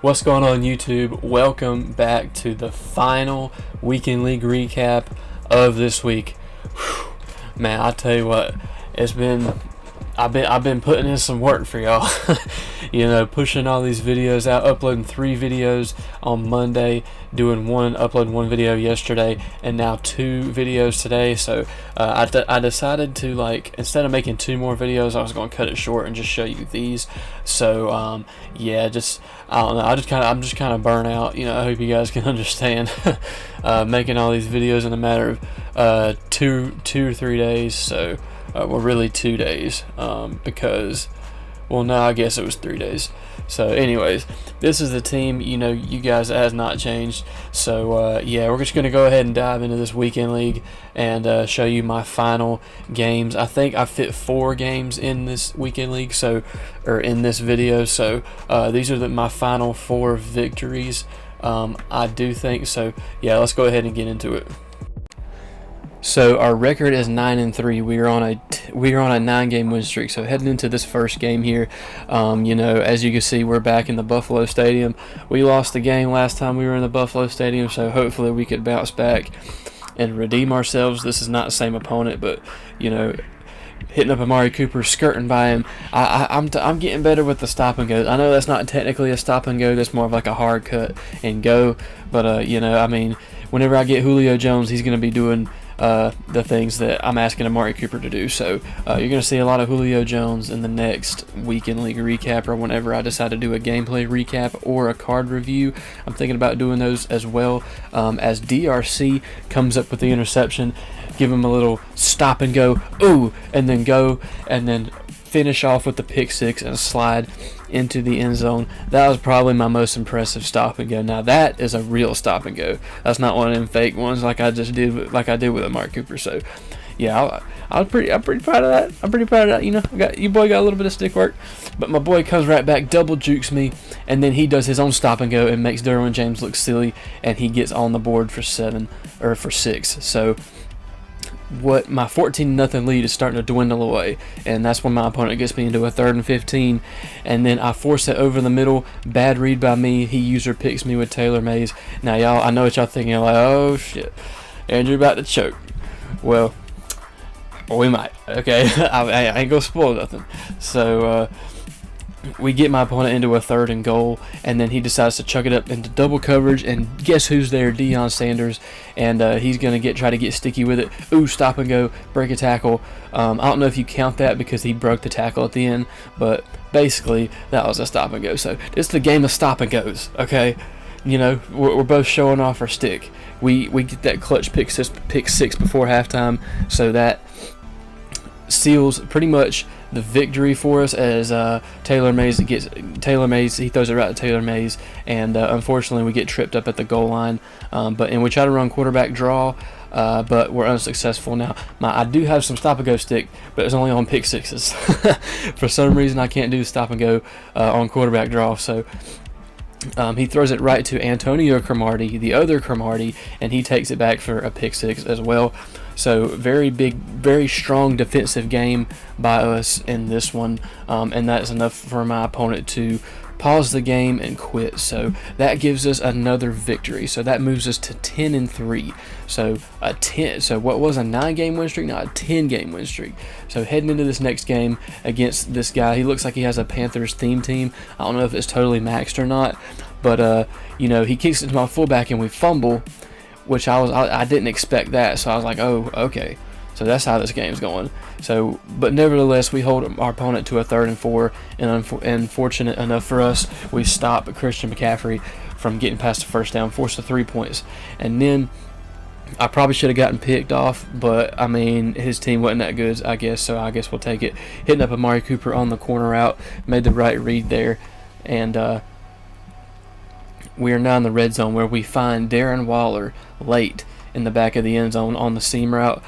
What's going on, YouTube? Welcome back to the final Weekend League recap of this week. Whew. Man, I tell you what, I've been putting in some work for y'all. Pushing all these videos out, uploading 3 videos on Monday, uploading one video yesterday, and now 2 videos today. So I decided to, instead of making 2 more videos, I was going to cut it short and just show you these. So I don't know. I'm just kind of burnt out. I hope you guys can understand. Making all these videos in a matter of 2 or 3 days. So. Well, really 2 days, because, well, no, I guess it was 3 days. So, anyways, this is the team. You guys, it has not changed. So, we're just going to go ahead and dive into this weekend league and show you my final games. I think I fit 4 games in this weekend league, or in this video. So, these are my final 4 victories. I do think so. Yeah, let's go ahead and get into it. So our record is 9-3. We are on a 9-game win streak. So heading into this first game here, as you can see, we're back in the Buffalo Stadium. We lost the game last time we were in the Buffalo Stadium, so hopefully we could bounce back and redeem ourselves. This is not the same opponent, but hitting up Amari Cooper, skirting by him. I'm getting better with the stop and go. I know that's not technically a stop and go. That's more of like a hard cut and go. But whenever I get Julio Jones, he's going to be doing the things that I'm asking Amari Cooper to do. So you're going to see a lot of Julio Jones in the next weekend league recap, or whenever I decide to do a gameplay recap or a card review. I'm thinking about doing those as well. As DRC comes up with the interception, give him a little stop and go, ooh, and then finish off with the pick 6 and slide into the end zone. That was probably my most impressive stop and go. Now that is a real stop and go. That's not one of them fake ones like I did with Amari Cooper. So yeah, I'm pretty proud of that. I'm pretty proud of that. Your boy got a little bit of stick work, but my boy comes right back, double jukes me, and then he does his own stop and go and makes Derwin James look silly, and he gets on the board for 6. So what my 14-0 lead is starting to dwindle away, and that's when my opponent gets me into a 3rd and 15, and then I force it over the middle. Bad read by me. He user picks me with Taylor Mays. Now y'all, I know what y'all thinking. You're like, oh shit, Andrew about to choke. Well, we might. Okay, I ain't gonna spoil nothing. So we get my opponent into a 3rd and goal, and then he decides to chuck it up into double coverage, and guess who's there? Deion Sanders, and he's going to try to get sticky with it. Ooh, stop and go, break a tackle. I don't know if you count that because he broke the tackle at the end, but basically that was a stop and go. So it's the game of stop and goes, okay? We're both showing off our stick. We get that clutch pick 6 before halftime, so that seals pretty much the victory for us, as Taylor Mays, he throws it right to Taylor Mays, and unfortunately we get tripped up at the goal line, and we try to run quarterback draw, but we're unsuccessful. Now I do have some stop and go stick, but it's only on pick 6s. For some reason I can't do stop and go on quarterback draw, so he throws it right to Antonio Cromartie, the other Cromartie, and he takes it back for a pick 6 as well. So very big, very strong defensive game by us in this one, and that's enough for my opponent to pause the game and quit. So that gives us another victory. So that moves us to 10-3. So what was a 9-game win streak? Now a 10-game win streak. So heading into this next game against this guy, he looks like he has a Panthers theme team. I don't know if it's totally maxed or not, but he kicks it to my fullback and we fumble, which I didn't expect that. So I was like, oh, okay. So that's how this game's going. So, but nevertheless, we hold our opponent to a 3rd and 4, and fortunate enough for us, we stop Christian McCaffrey from getting past the first down, force the 3 points, and then I probably should have gotten picked off, but his team wasn't that good, I guess. So I guess we'll take it. Hitting up Amari Cooper on the corner route, made the right read there, and we are now in the red zone where we find Darren Waller late in the back of the end zone on the seam route.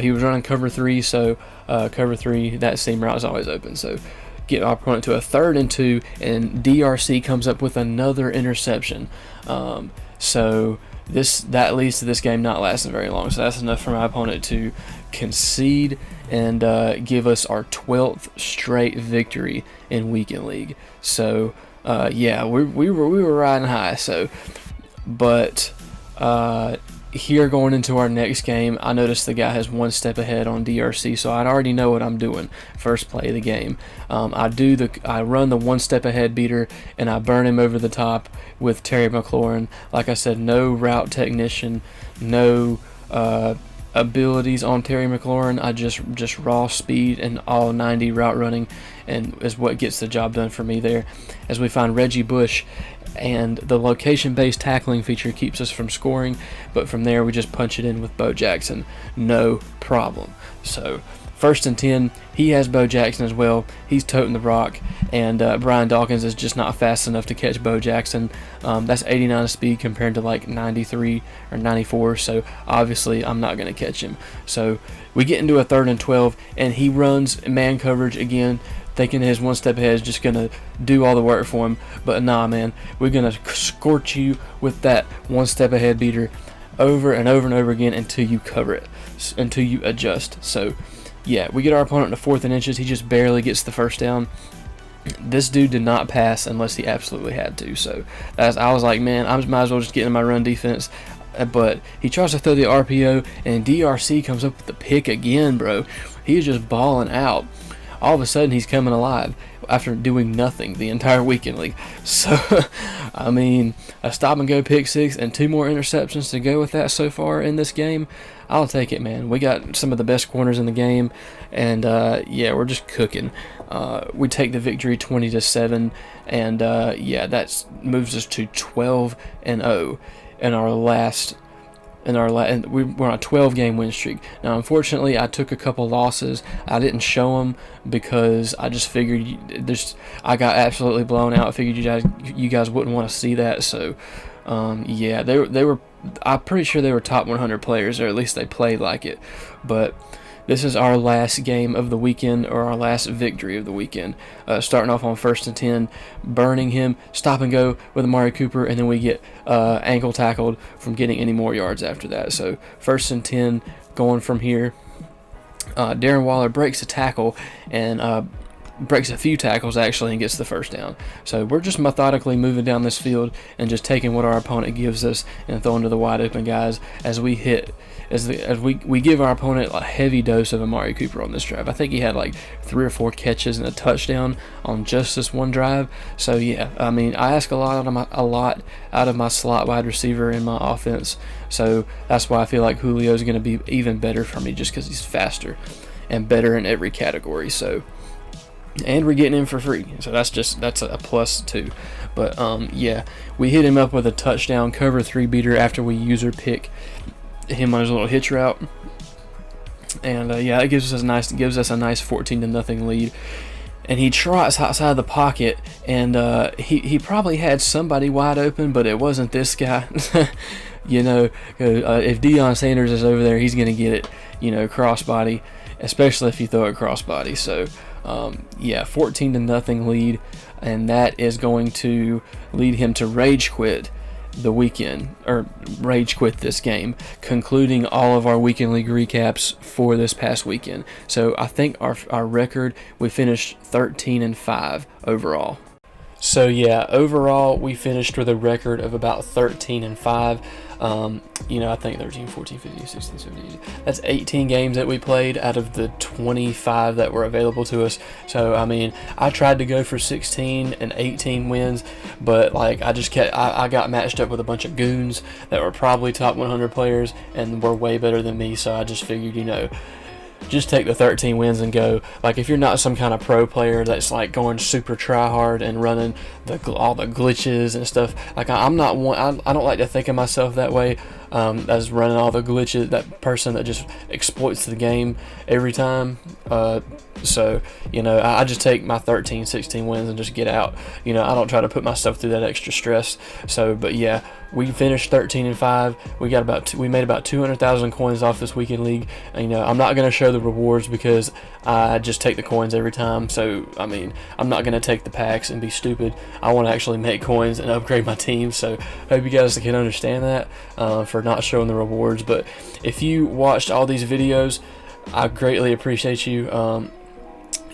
He was running cover 3, so cover 3, that seam route is always open. So get our opponent to a 3rd and 2, and DRC comes up with another interception. So that leads to this game not lasting very long. So that's enough for my opponent to concede and give us our 12th straight victory in Weekend League. So yeah, we were riding high. So, but here going into our next game, I noticed the guy has one step ahead on DRC, so I already know what I'm doing. First play of the game, I run the one step ahead beater, and I burn him over the top with Terry McLaurin. Like I said, no route technician, no abilities on Terry McLaurin. I just raw speed and all 90 route running, and is what gets the job done for me there. As we find Reggie Bush, and the location-based tackling feature keeps us from scoring, but from there we just punch it in with Bo Jackson, no problem. So 1st and 10, he has Bo Jackson as well. He's toting the rock, and Brian Dawkins is just not fast enough to catch Bo Jackson. That's 89 speed compared to like 93 or 94, so obviously I'm not going to catch him. So we get into a 3rd and 12, and he runs man coverage again, thinking his one step ahead is just going to do all the work for him. But nah, man, we're going to scorch you with that one step ahead beater over and over and over again until you cover it, until you adjust. So yeah, we get our opponent to 4th and inches. He just barely gets the first down. This dude did not pass unless he absolutely had to. So I was like, man, I might as well just get in my run defense. But he tries to throw the RPO, and DRC comes up with the pick again, bro. He is just balling out. All of a sudden, he's coming alive after doing nothing the entire weekend league. So, I mean, a stop and go pick 6 and 2 more interceptions to go with that so far in this game. I'll take it, man. We got some of the best corners in the game, and yeah, we're just cooking. We take the victory 20-7, and yeah, that moves us to 12-0 in our last. And we're on a 12-game win streak. Now, unfortunately, I took a couple losses. I didn't show them because I just figured I got absolutely blown out. I figured you guys wouldn't want to see that. So, yeah, they were. I'm pretty sure they were top 100 players, or at least they played like it. But this is our last game of the weekend, or our last victory of the weekend. Starting off on 1st and 10, burning him, stop and go with Amari Cooper, and then we get ankle tackled from getting any more yards after that. So 1st and 10, going from here. Darren Waller breaks a tackle, and breaks a few tackles actually, and gets the first down. So we're just methodically moving down this field and just taking what our opponent gives us and throwing to the wide open guys as we hit. As we give our opponent a heavy dose of Amari Cooper on this drive. I think he had like 3 or 4 catches and a touchdown on just this one drive. So yeah, I mean, I ask a lot out of my slot wide receiver in my offense. So that's why I feel like Julio is going to be even better for me, just because he's faster and better in every category. So, and we're getting him for free, so that's a plus too. But yeah, we hit him up with a touchdown cover 3 beater after we user pick him on his little hitch route, and yeah, it gives us a nice 14-0 lead. And he trots outside the pocket, and he probably had somebody wide open, but it wasn't this guy. You know, if Deion Sanders is over there, he's gonna get it, you know, crossbody, especially if you throw it crossbody. So yeah, 14-0 lead, and that is going to lead him to rage quit the weekend, or rage quit this game, concluding all of our weekend league recaps for this past weekend. So I think our record, we finished 13-5 overall. So yeah, overall we finished with a record of about 13-5. You know, I think 13, 14, 15, 16, 17, that's 18 games that we played out of the 25 that were available to us. So I mean, I tried to go for 16 and 18 wins, but like I got matched up with a bunch of goons that were probably top 100 players and were way better than me. So I just figured, you know, just take the 13 wins and go. Like, if you're not some kind of pro player that's like going super try hard and running all the glitches and stuff, like I'm not one. I don't like to think of myself that way, as running all the glitches, that person that just exploits the game every time. So, you know, I just take my 13, 16 wins and just get out. You know, I don't try to put myself through that extra stress. So, but yeah, we finished 13-5. We made about 200,000 coins off this weekend league. And, you know, I'm not going to show the rewards because I just take the coins every time. So, I mean, I'm not going to take the packs and be stupid. I want to actually make coins and upgrade my team. So, hope you guys can understand that for not showing the rewards. But if you watched all these videos, I greatly appreciate you.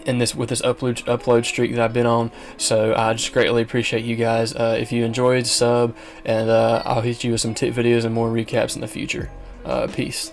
in this with this upload streak that I've been on. So I just greatly appreciate you guys. If you enjoyed, sub, and I'll hit you with some tip videos and more recaps in the future. Peace.